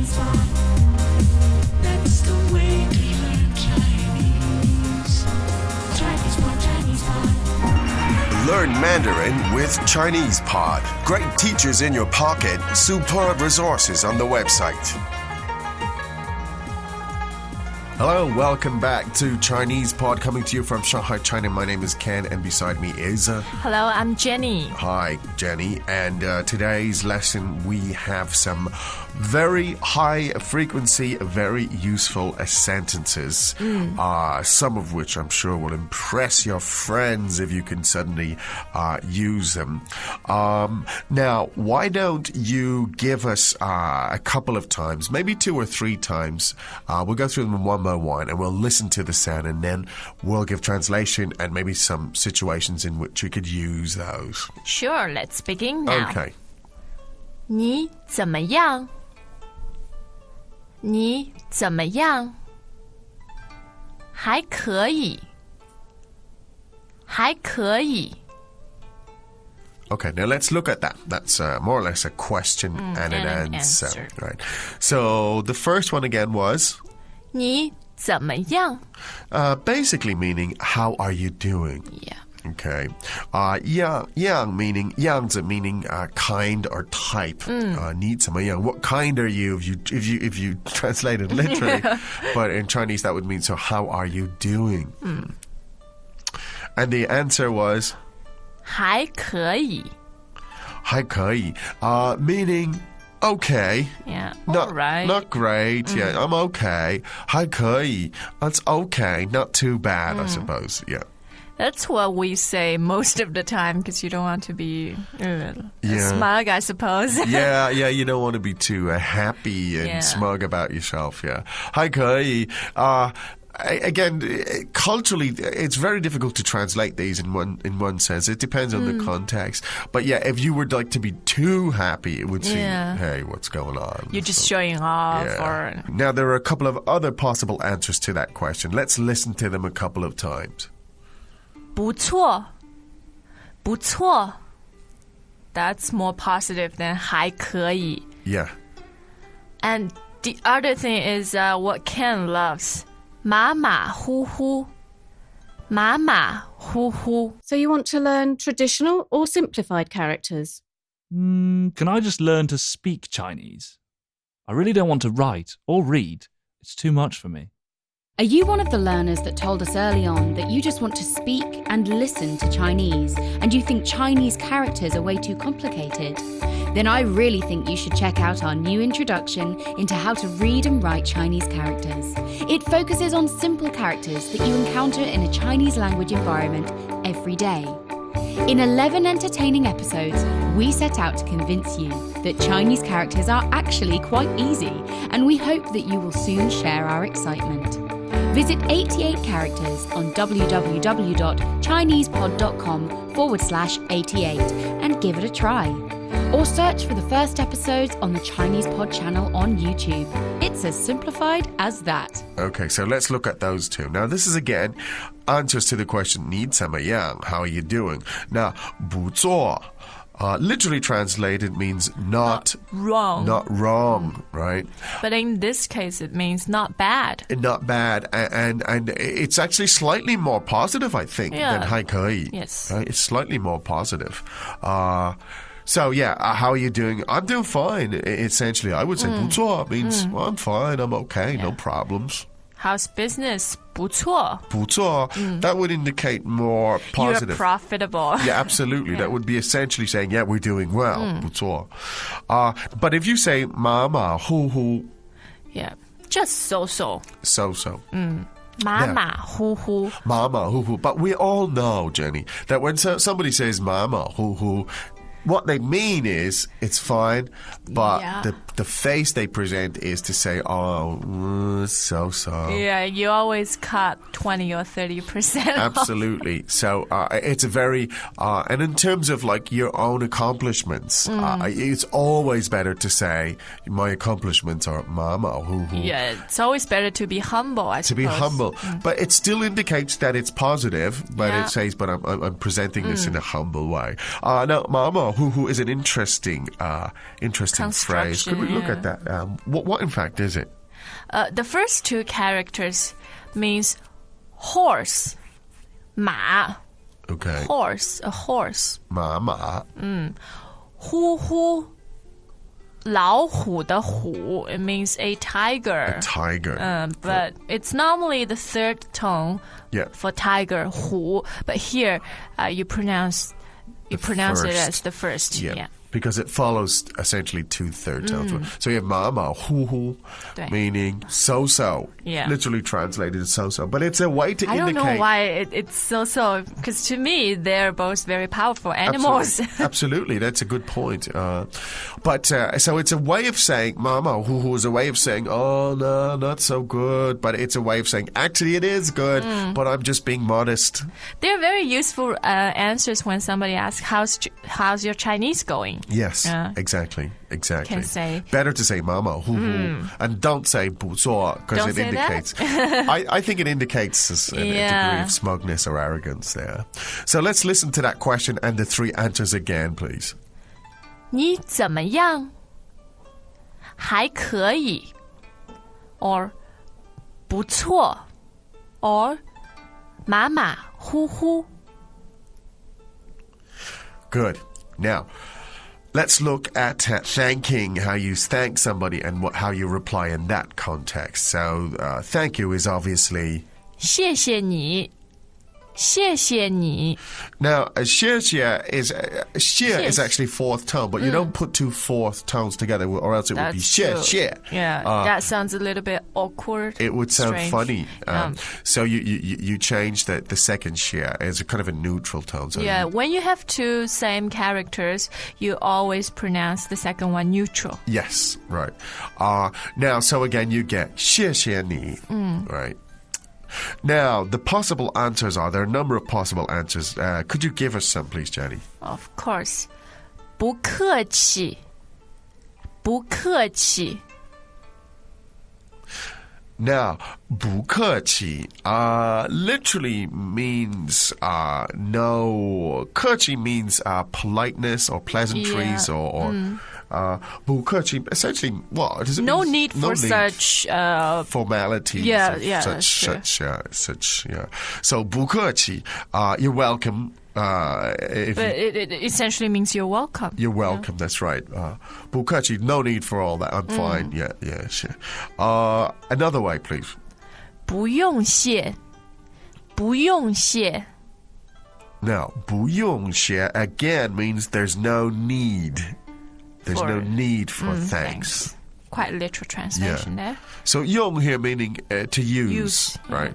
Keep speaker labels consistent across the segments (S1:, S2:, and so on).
S1: Chinese pot. That's the way to learn Chinese. Chinese pot, Chinese pot.
S2: Learn Mandarin with Chinese Pod. Great teachers in your pocket, superb resources on the website. Hello, welcome back to Chinese Pod, coming to you from Shanghai, China. My name is Ken, and beside me is...
S3: Hello, I'm Jenny.
S2: Hi, Jenny. And today's lesson, we have some very high frequency, very useful sentences, some of which I'm sure will impress your friends if you can suddenly use them. Now, why don't you give us a couple of times, maybe 2 or 3 times. We'll go through them one by one, and we'll listen to the sound, and then we'll give translation and maybe some situations in which you could use those.
S3: Sure, let's begin now.
S2: Okay.
S3: 你怎么样？你怎么样？还可以，还可以。
S2: Okay, now let's look at that. That's more or less a question and an answer. Right. So the first one again was...
S3: 你怎么样？
S2: basically meaning, how are you doing?
S3: Yeah.
S2: Okay. Yang meaning, 样子 meaning kind or type. 你怎么样? What kind are you if you translate it literally? But in Chinese that would mean, so how are you doing? And the answer was...
S3: 还可以。
S2: 还可以, meaning okay.
S3: Yeah,
S2: not,
S3: all right.
S2: Not great. Yeah, I'm okay. 还可以, that's okay. Not too bad, I suppose. Yeah.
S3: That's what we say most of the time because you don't want to be smug, I suppose.
S2: yeah, you don't want to be too happy and smug about yourself. Yeah. 还可以, again, culturally, it's very difficult to translate these in one sense. It depends on the context. But yeah, if you were like to be too happy, it would seem, hey, what's going on?
S3: You're just showing off. Or...
S2: Now, there are a couple of other possible answers to that question. Let's listen to them a couple of times.
S3: 不错，不错. That's more positive than 还可以.
S2: Yeah.
S3: And the other thing is what Ken loves. 马马虎虎. 马马虎虎.
S4: So you want to learn traditional or simplified characters?
S5: Can I just learn to speak Chinese? I really don't want to write or read. It's too much for me.
S4: Are you one of the learners that told us early on that you just want to speak and listen to Chinese and you think Chinese characters are way too complicated? Then I really think you should check out our new introduction into how to read and write Chinese characters. It focuses on simple characters that you encounter in a Chinese language environment every day. In 11 entertaining episodes, we set out to convince you that Chinese characters are actually quite easy, and we hope that you will soon share our excitement. Visit 88 characters on www.chinesepod.com/88 and give it a try. Or search for the first episodes on the Chinese Pod channel on YouTube. It's as simplified as that.
S2: Okay, so let's look at those two. Now, this is again answers to the question, 你怎么样? How are you doing? Now, 不错, literally translated means not
S3: wrong.
S2: Not wrong, right?
S3: But in this case, it means not bad.
S2: Not bad, and it's actually slightly more positive, I think, than 还可以.
S3: Yes.
S2: Right? It's slightly more positive. So, yeah, how are you doing? I'm doing fine, essentially. I would say 不错 means well, I'm fine, I'm okay, no problems.
S3: How's business? 不错.
S2: 不错, that would indicate more positive.
S3: You're profitable.
S2: Yeah, absolutely. That would be essentially saying, yeah, we're doing well. 不错. But if you say 马马虎虎,
S3: yeah, just so-so.
S2: So-so.
S3: 马马虎虎.
S2: 马马虎虎. But we all know, Jenny, that when somebody says 马马虎虎, what they mean is it's fine, but the face they present is to say, oh, so-so.
S3: Yeah, you always cut 20 or 30%
S2: Absolutely. So it's a very, and in terms of like your own accomplishments, it's always better to say, my accomplishments are 马马虎虎.
S3: Yeah, it's always better to be humble, I suppose.
S2: To be humble. But it still indicates that it's positive, but it says, but I'm presenting this in a humble way. Now, 马马 hu is an interesting phrase. Could we look at that? What in fact is it?
S3: The first two characters means horse, 马.
S2: Okay.
S3: Horse, a horse.
S2: 马.
S3: 呼呼, 老虎的虎, it means a tiger.
S2: A tiger.
S3: But it's normally the third tone
S2: Yeah.
S3: for tiger, 虎. But here, you pronounce it as the first.
S2: Yeah. Because it follows essentially 2 third tones. So you have ma ma hu hu,
S3: 对.
S2: meaning so.
S3: Yeah.
S2: Literally translated so. But it's a way to
S3: I
S2: indicate.
S3: don't know why it's so, because to me, they're both very powerful animals.
S2: Absolutely. That's a good point. But so it's a way of saying, mama, hu is a way of saying, oh, no, not so good. But it's a way of saying, actually, it is good, but I'm just being modest.
S3: They're very useful answers when somebody asks, how's your Chinese going?
S2: Yes, exactly.
S3: Can say.
S2: Better to say mama, hu, and don't say 不错, because
S3: Don't
S2: it
S3: say
S2: indicates. I think it indicates a degree
S3: Yeah.
S2: of smugness or arrogance there. So let's listen to that question and the 3 answers again, please.
S3: 你怎么样？还可以 or 不错 or 马马虎虎
S2: Good. Now, let's look at thanking, how you thank somebody and how you reply in that context. So, thank you is obviously...
S3: 谢谢你 谢谢你
S2: Now, 谢谢 is actually 4th tone, but you don't put 2 4th tones together, or else it would be
S3: That's
S2: 谢
S3: true.
S2: 谢.
S3: Yeah, that sounds a little bit awkward.
S2: It would sound
S3: strange.
S2: funny. So you change the second 谢 as a kind of a neutral tone. So
S3: Yeah, when you have 2 same characters, you always pronounce the second one neutral.
S2: Yes, right. Now, so again, you get 谢谢你, right? Now, the possible answers there are a number of possible answers. Could you give us some, please, Jenny?
S3: Of course. 不客气不客气
S2: Now, 不客气 literally means no. 客气 means politeness or pleasantries or 不客气 essentially what does it
S3: No
S2: mean?
S3: need for such
S2: formalities.
S3: Yeah,
S2: of
S3: yeah,
S2: such,
S3: sure.
S2: such. So 不客气 you're welcome. If
S3: But it essentially means you're welcome.
S2: You're welcome, that's right. 不客气 no need for all that. I'm fine. Yeah, sure. Another way, please.
S3: 不用谢不用谢
S2: Now, 不用谢 again means there's no need. There's
S3: For-
S2: no need for thanks.
S3: Quite literal translation there.
S2: So 用 here meaning to use,
S3: Use,
S2: right?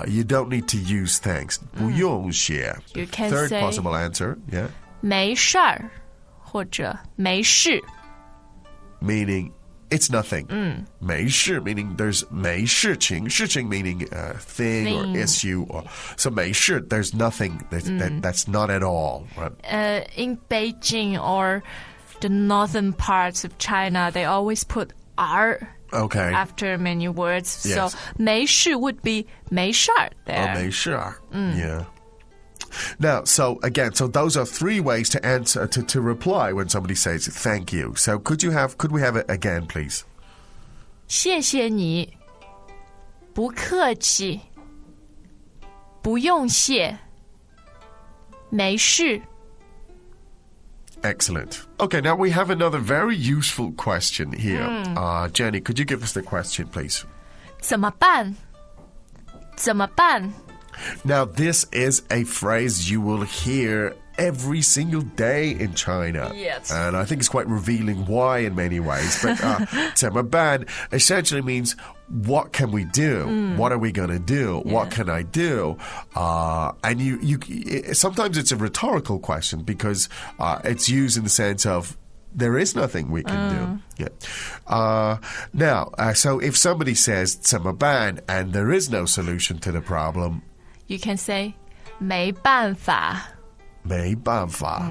S2: You don't need to use thanks. 不用谢.
S3: You can
S2: Third
S3: say-
S2: possible answer, yeah,
S3: 没事儿或者没事
S2: meaning it's nothing. 没事 meaning there's 没事情, 事情 meaning thing or
S3: Thing.
S2: issue. So 没事 there's nothing. That's not at all, right?
S3: In Beijing or the northern parts of China, they always put R
S2: Okay.
S3: after many words.
S2: Yes.
S3: So 没事 would be 没事儿 there.
S2: 没事 Yeah. Now, so again, so those are 3 ways to answer to reply when somebody says thank you. So could we have it again, please?
S3: 谢谢你不客气不用谢没事
S2: Excellent. Okay, now we have another very useful question here. Jenny, could you give us the question, please?
S3: 怎么办怎么办
S2: Now, this is a phrase you will hear every single day in China.
S3: Yes.
S2: And I think it's quite revealing why in many ways. But 怎么办 essentially means, what can we do? What are we going to do? What can I do? And sometimes it's a rhetorical question because it's used in the sense of, there is nothing we can do. Yeah. Now, so if somebody says 怎么办 and there is no solution to the problem,
S3: You can say 没办法
S2: 没办法.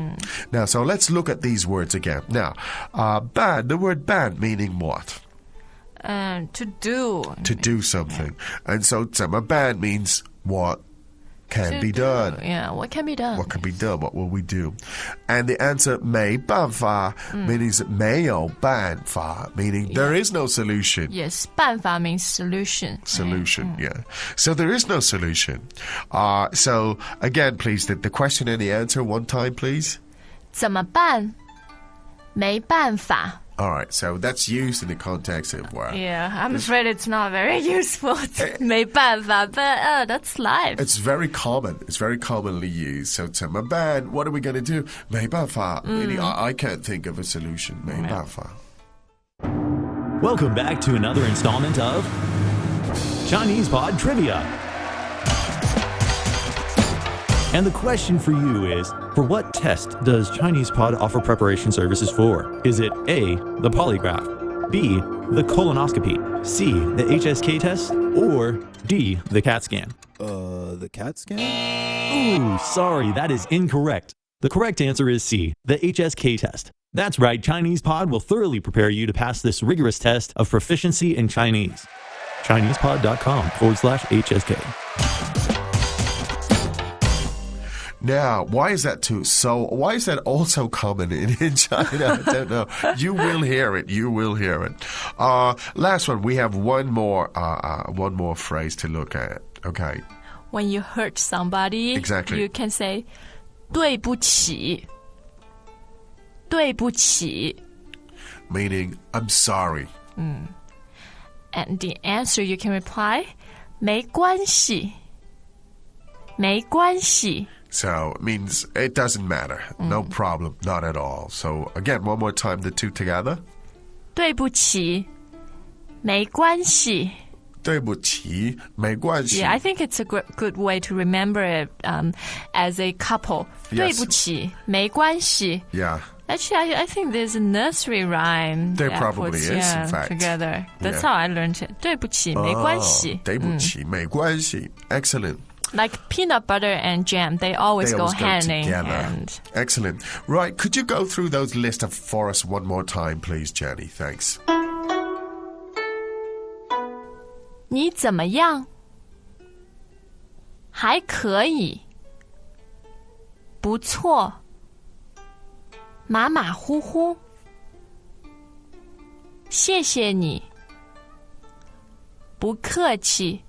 S2: Now, so let's look at these words again. Now, ban, the word ban meaning what?
S3: to do
S2: To do something. And so 怎么办 means what? can be done.
S3: Yeah, what can be done?
S2: What can be done? What will we do? And the answer 没办法 means 没有办法, meaning there is no solution.
S3: Yes, 办法 means solution.
S2: Solution, yeah. So there is no solution. So again, please, the question and the answer one time, please.
S3: 怎么办？没办法。
S2: All right, so that's used in the context of where
S3: Yeah, I'm afraid it's not very useful. 没办法, but that's life.
S2: it's very common. It's very commonly used. So 怎么办? What are we going to do? 没办法, meaning I can't think of a solution. 没办法.
S6: Welcome back to another installment of Chinese Pod Trivia. And the question for you is, for what test does Chinese Pod offer preparation services for? Is it A, the polygraph, B, the colonoscopy, C, the HSK test, or D, the CAT scan?
S7: The CAT scan?
S6: Ooh, sorry, that is incorrect. The correct answer is C, the HSK test. That's right, Chinese Pod will thoroughly prepare you to pass this rigorous test of proficiency in Chinese. ChinesePod.com/HSK.
S2: Now, why is that why is that also common in China? I don't know. You will hear it. You will hear it. Last one. We have one more phrase to look at. Okay.
S3: When you hurt somebody,
S2: Exactly.
S3: you can say 对不起。对不起。
S2: Meaning, I'm sorry.
S3: And the answer you can reply 没关系。没关系。
S2: So it means it doesn't matter. No problem. Not at all. So again, one more time, the two together.
S3: 对不起。没关系。
S2: 对不起，没关系。
S3: Yeah, I think it's a good way to remember it as a couple.
S2: Yes.
S3: 对不起，没关系。
S2: Yeah.
S3: Actually, I think there's a nursery rhyme.
S2: There
S3: that
S2: probably
S3: puts,
S2: is, in
S3: yeah,
S2: fact.
S3: Together. That's
S2: Yeah.
S3: how I learned it. 对不起，没关系。
S2: 对不起，没关系。Excellent.
S3: Like peanut butter and jam, they always
S2: They
S3: go
S2: always go
S3: hand in
S2: together.
S3: hand.
S2: Excellent. Right, could you go through those lists for us one more time, please, Jenny? Thanks.
S3: 你怎么样？还可以。不错。马马虎虎。谢谢你。不客气。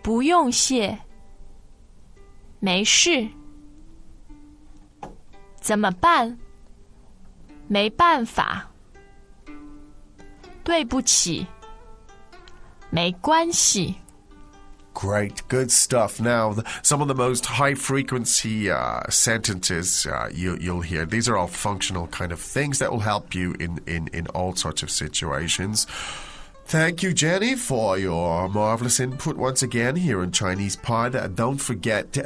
S3: 不用谢。没事。怎么办？没办法。对不起。没关系。
S2: Great, good stuff. Now, some of the most high-frequency sentences you'll hear. These are all functional kind of things that will help you in all sorts of situations. Thank you, Jenny, for your marvelous input once again here on Chinese Pod. Don't forget,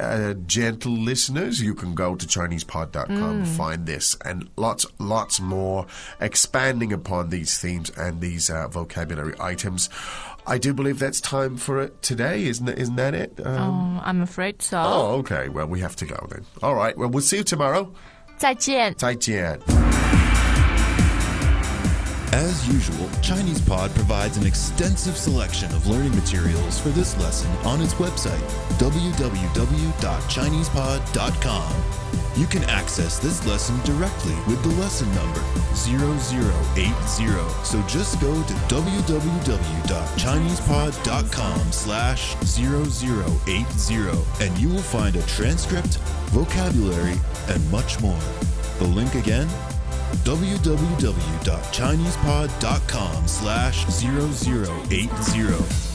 S2: gentle listeners, you can go to ChinesePod.com, find this and lots more expanding upon these themes and these vocabulary items. I do believe that's time for it today, isn't that it?
S3: I'm afraid so.
S2: Oh, okay. Well, we have to go then. All right. Well, we'll see you tomorrow.
S3: 再见。
S2: 再见.
S7: As usual, Chinese Pod provides an extensive selection of learning materials for this lesson on its website, www.chinesepod.com. You can access this lesson directly with the lesson number 0080. So just go to www.chinesepod.com/0080 and you will find a transcript, vocabulary, and much more. The link again, www.chinesepod.com/0080.